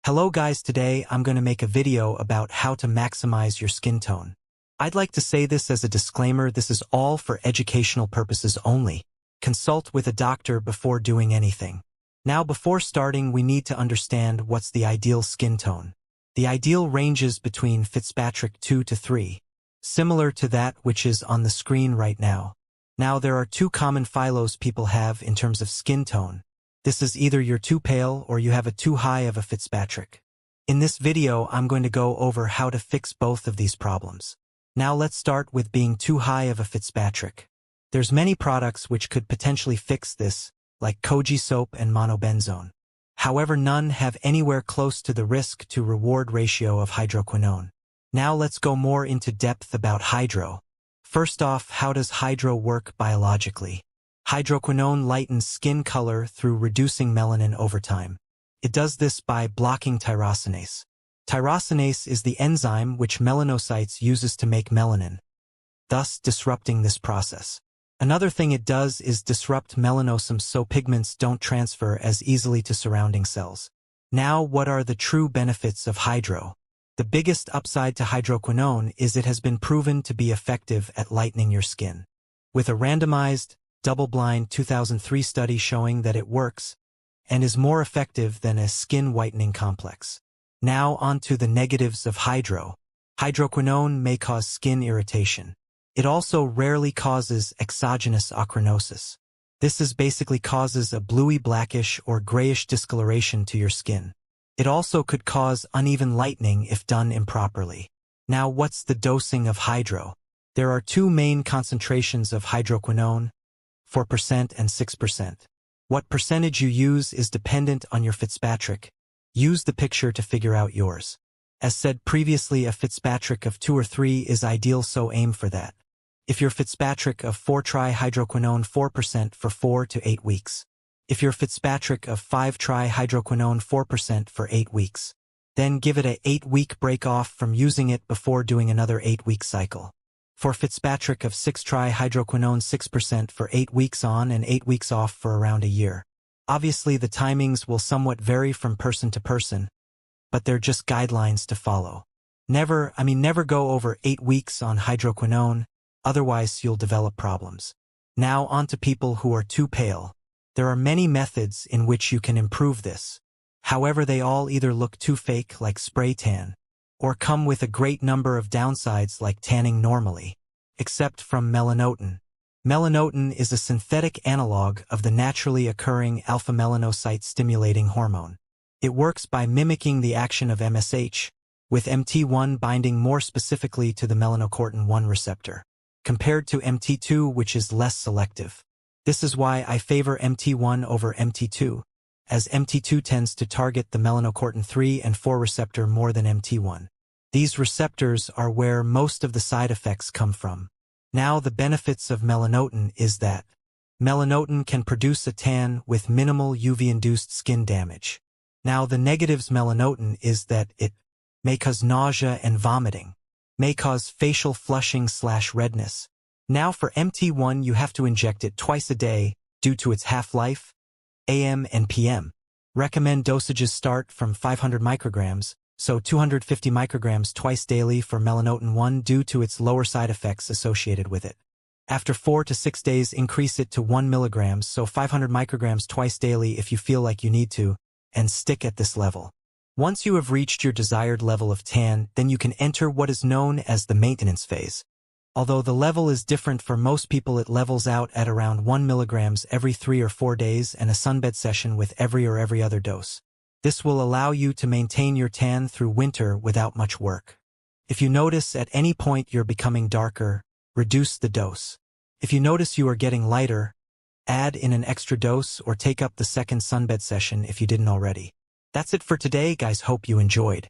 Hello guys, today I'm going to make a video about how to maximize your skin tone. I'd like to say this as a disclaimer, this is all for educational purposes only. Consult with a doctor before doing anything. Now before starting, we need to understand what's the ideal skin tone. The ideal ranges between Fitzpatrick 2 to 3, similar to that which is on the screen right now. Now there are two common phylos people have in terms of skin tone. This is either you're too pale or you have a too high of a Fitzpatrick. In this video, I'm going to go over how to fix both of these problems. Now let's start with being too high of a Fitzpatrick. There's many products which could potentially fix this, like Koji soap and monobenzone. However, none have anywhere close to the risk-to-reward ratio of hydroquinone. Now let's go more into depth about hydro. First off, how does hydro work biologically? Hydroquinone lightens skin color through reducing melanin over time. It does this by blocking tyrosinase. Tyrosinase is the enzyme which melanocytes uses to make melanin, thus disrupting this process. Another thing it does is disrupt melanosomes so pigments don't transfer as easily to surrounding cells. Now, what are the true benefits of hydro? The biggest upside to hydroquinone is it has been proven to be effective at lightening your skin. With a randomized, double-blind 2003 study showing that it works and is more effective than a skin whitening complex. Now on to the negatives of hydro. Hydroquinone may cause skin irritation. It also rarely causes exogenous ochronosis. This basically causes a bluey blackish or grayish discoloration to your skin. It also could cause uneven lightening if done improperly. Now what's the dosing of hydro? There are two main concentrations of hydroquinone, 4% and 6%. What percentage you use is dependent on your Fitzpatrick. Use the picture to figure out yours. As said previously, a Fitzpatrick of 2 or 3 is ideal, so aim for that. If your Fitzpatrick of 4, try hydroquinone 4% for 4 to 8 weeks. If your Fitzpatrick of 5, try hydroquinone 4% for 8 weeks. Then give it a 8-week break off from using it before doing another 8-week cycle. For Fitzpatrick of 6, try hydroquinone 6% for 8 weeks on and 8 weeks off for around a year. Obviously, the timings will somewhat vary from person to person, but they're just guidelines to follow. Never go over 8 weeks on hydroquinone, otherwise you'll develop problems. Now on to people who are too pale. There are many methods in which you can improve this. However, they all either look too fake like spray tan, or come with a great number of downsides like tanning normally, except from melanotan. Melanotan is a synthetic analog of the naturally occurring alpha-melanocyte stimulating hormone. It works by mimicking the action of MSH, with MT1 binding more specifically to the melanocortin-1 receptor, compared to MT2, which is less selective. This is why I favor MT1 over MT2, as MT2 tends to target the melanocortin-3 and 4 receptor more than MT1. These receptors are where most of the side effects come from. Now the benefits of melanotan is that melanotan can produce a tan with minimal UV-induced skin damage. Now the negatives melanotan is that it may cause nausea and vomiting, may cause facial flushing/redness. Now for MT1 you have to inject it twice a day due to its half-life, AM and PM. Recommend dosages start from 500 micrograms, so 250 micrograms twice daily for melanotan 1 due to its lower side effects associated with it. After 4 to 6 days, increase it to 1 mg, so 500 micrograms twice daily if you feel like you need to, and stick at this level. Once you have reached your desired level of tan, then you can enter what is known as the maintenance phase. Although the level is different for most people, it levels out at around 1 mg every 3 or 4 days and a sunbed session with every other dose. This will allow you to maintain your tan through winter without much work. If you notice at any point you're becoming darker, reduce the dose. If you notice you are getting lighter, add in an extra dose or take up the second sunbed session if you didn't already. That's it for today, guys. Hope you enjoyed.